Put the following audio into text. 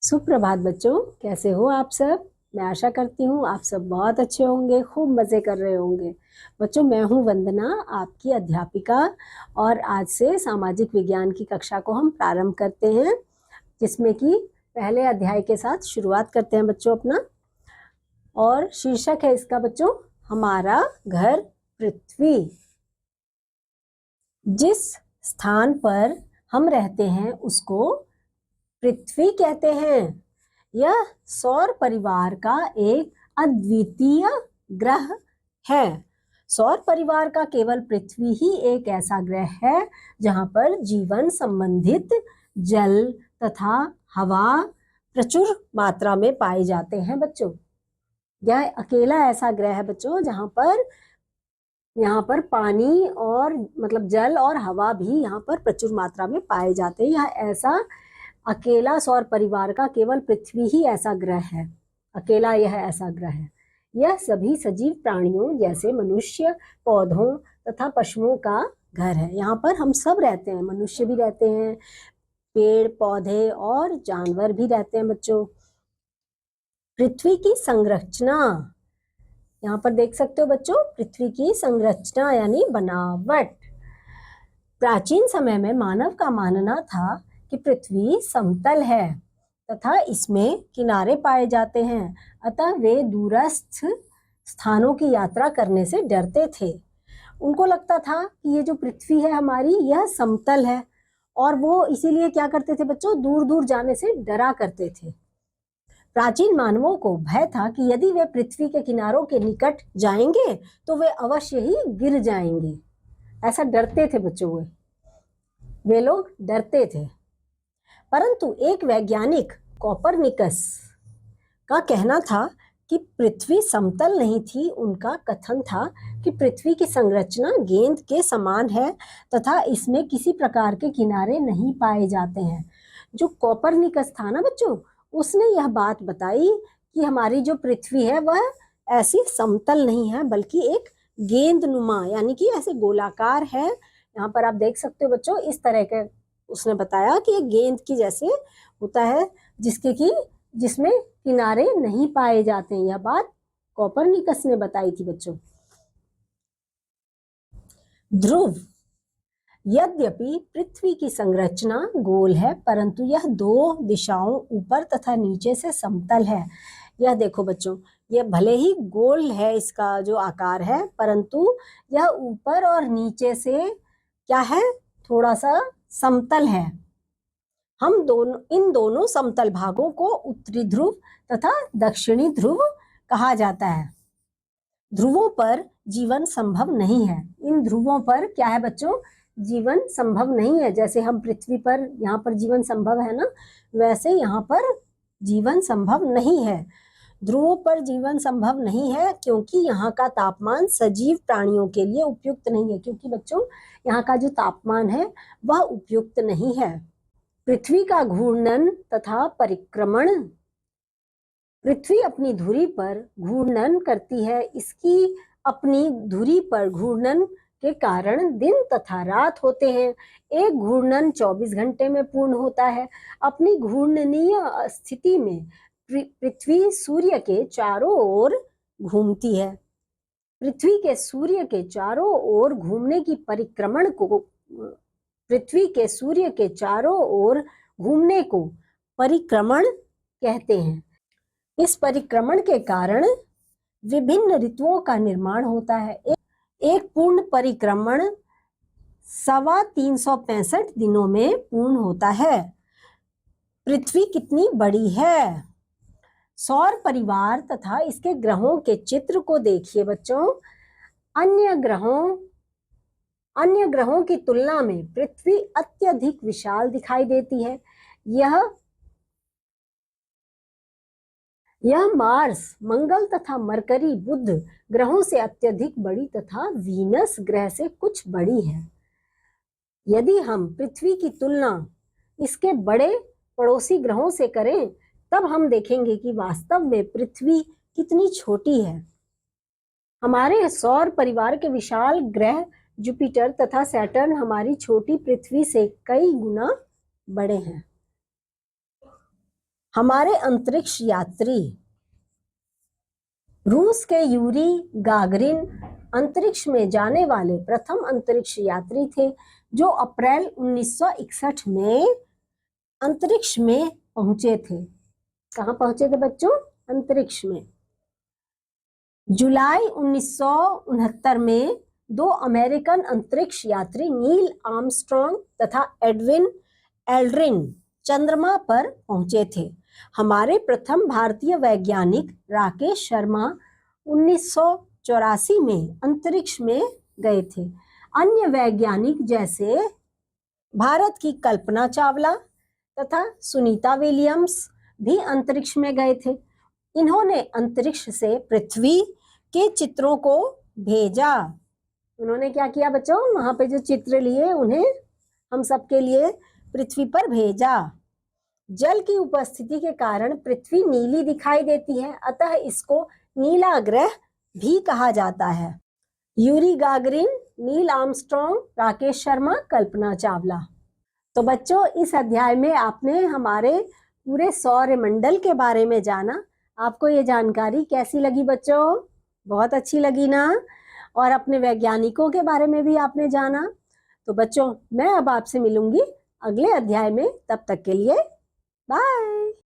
सुप्रभात बच्चों, कैसे हो आप सब। मैं आशा करती हूँ आप सब बहुत अच्छे होंगे, खूब मज़े कर रहे होंगे। बच्चों, मैं हूँ वंदना, आपकी अध्यापिका। और आज से सामाजिक विज्ञान की कक्षा को हम प्रारंभ करते हैं, जिसमें कि पहले अध्याय के साथ शुरुआत करते हैं बच्चों अपना। और शीर्षक है इसका बच्चों, हमारा घर पृथ्वी। जिस स्थान पर हम रहते हैं उसको पृथ्वी कहते हैं। यह सौर परिवार का एक अद्वितीय ग्रह है। सौर परिवार का केवल पृथ्वी ही एक ऐसा ग्रह है जहां पर जीवन संबंधित जल तथा हवा प्रचुर मात्रा में पाए जाते हैं बच्चों। यह अकेला ऐसा ग्रह है बच्चों जहां पर यहाँ पर पानी और मतलब जल और हवा भी यहाँ पर प्रचुर मात्रा में पाए जाते हैं। यह ऐसा अकेला सौर परिवार का केवल पृथ्वी ही ऐसा ग्रह है, अकेला यह ऐसा ग्रह है। यह सभी सजीव प्राणियों जैसे मनुष्य, पौधों तथा पशुओं का घर है। यहाँ पर हम सब रहते हैं, मनुष्य भी रहते हैं, पेड़ पौधे और जानवर भी रहते हैं बच्चों। पृथ्वी की संरचना, यहाँ पर देख सकते हो बच्चों, पृथ्वी की संरचना यानी बनावट। प्राचीन समय में मानव का मानना था कि पृथ्वी समतल है तथा इसमें किनारे पाए जाते हैं, अतः वे दूरस्थ स्थानों की यात्रा करने से डरते थे। उनको लगता था कि ये जो पृथ्वी है हमारी, यह समतल है, और वो इसीलिए क्या करते थे बच्चों, दूर दूर जाने से डरा करते थे। प्राचीन मानवों को भय था कि यदि वे पृथ्वी के किनारों के निकट जाएंगे तो वे अवश्य ही गिर जाएंगे। ऐसा डरते थे बच्चों, वे लोग डरते थे। परंतु एक वैज्ञानिक कोपरनिकस का कहना था कि पृथ्वी समतल नहीं थी। उनका कथन था कि पृथ्वी की संरचना गेंद के समान है तथा इसमें किसी प्रकार के किनारे नहीं पाए जाते हैं। जो कोपरनिकस था ना बच्चों, उसने यह बात बताई कि हमारी जो पृथ्वी है वह ऐसी समतल नहीं है, बल्कि एक गेंदनुमा यानी कि ऐसे गोलाकार है। यहाँ पर आप देख सकते हो बच्चों, इस तरह के उसने बताया कि एक गेंद की जैसे होता है, जिसमें किनारे नहीं पाए जाते हैं। यह बात कोपरनिकस ने बताई थी बच्चों। ध्रुव, यद्यपि पृथ्वी की संरचना गोल है, परंतु यह दो दिशाओं ऊपर तथा नीचे से समतल है। यह देखो बच्चों, यह भले ही गोल है, इसका जो आकार है, परंतु यह ऊपर और नीचे से क्या है, थोड़ा सा समतल है। इन दोनों समतल भागों को उत्तरी ध्रुव तथा दक्षिणी ध्रुव कहा जाता है। ध्रुवों पर जीवन संभव नहीं है। इन ध्रुवों पर क्या है बच्चों, जीवन संभव नहीं है। जैसे हम पृथ्वी पर, यहाँ पर जीवन संभव है ना, वैसे यहाँ पर जीवन संभव नहीं है। ध्रुवों पर जीवन संभव नहीं है क्योंकि यहाँ का तापमान सजीव प्राणियों के लिए उपयुक्त नहीं है। क्योंकि बच्चों यहाँ का जो तापमान है वह उपयुक्त नहीं है। पृथ्वी का घूर्णन तथा परिक्रमण, पृथ्वी अपनी धुरी पर घूर्णन करती है। इसकी अपनी धुरी पर घूर्णन के कारण दिन तथा रात होते हैं। एक घूर्णन 24 घंटे में पूर्ण होता है। अपनी घूर्णनीय स्थिति में पृथ्वी सूर्य के चारों ओर घूमती है। पृथ्वी के सूर्य के चारों ओर घूमने की परिक्रमण को, पृथ्वी के सूर्य के चारों ओर घूमने को परिक्रमण कहते हैं। इस परिक्रमण के कारण विभिन्न ऋतुओं का निर्माण होता है। एक पूर्ण परिक्रमण 365 दिनों में पूर्ण होता है। पृथ्वी कितनी बड़ी है। सौर परिवार तथा इसके ग्रहों के चित्र को देखिए बच्चों। अन्य ग्रहों की तुलना में पृथ्वी अत्यधिक विशाल दिखाई देती है। यह मार्स, मंगल तथा मरकरी, बुध ग्रहों से अत्यधिक बड़ी तथा वीनस ग्रह से कुछ बड़ी है। यदि हम पृथ्वी की तुलना इसके बड़े पड़ोसी ग्रहों से करें तब हम देखेंगे कि वास्तव में पृथ्वी कितनी छोटी है। हमारे सौर परिवार के विशाल ग्रह जुपिटर तथा सैटर्न हमारी छोटी पृथ्वी से कई गुना बड़े हैं। हमारे अंतरिक्ष यात्री रूस के यूरी गागरिन अंतरिक्ष में जाने वाले प्रथम अंतरिक्ष यात्री थे, जो अप्रैल 1961 में अंतरिक्ष में पहुंचे थे। कहाँ पहुंचे थे बच्चों? अंतरिक्ष में। जुलाई 1969 में 2 अमेरिकन अंतरिक्ष यात्री नील आर्मस्ट्रॉन्ग तथा एडविन एल्ड्रिन चंद्रमा पर पहुंचे थे। हमारे प्रथम भारतीय वैज्ञानिक राकेश शर्मा 1984 में अंतरिक्ष में गए थे। अन्य वैज्ञानिक जैसे भारत की कल्पना चावला तथा सुनीता विलियम्स भी अंतरिक्ष में गए थे। इन्होंने अंतरिक्ष से पृथ्वी के चित्रों को भेजा। उन्होंने क्या किया बच्चों? वहां पे जो चित्र लिए उन्हें हम सबके लिए पृथ्वी पर भेजा। जल की उपस्थिति के कारण पृथ्वी नीली दिखाई देती है, अतः इसको नीला ग्रह भी कहा जाता है। Yuri Gagarin, Neil Armstrong, Rakesh Sharma, Kalpana Chawla. तो बच्चों, इस अध्याय में आपने हमारे पूरे सौरमंडल के बारे में जाना। आपको ये जानकारी कैसी लगी बच्चों? बहुत अच्छी लगी ना? और अपने वैज्ञानिकों के बारे में भी आपने जाना। तो बच्चों, मैं अब आपसे मिलूंगी अगले अध्याय में। तब तक के लिए बाय।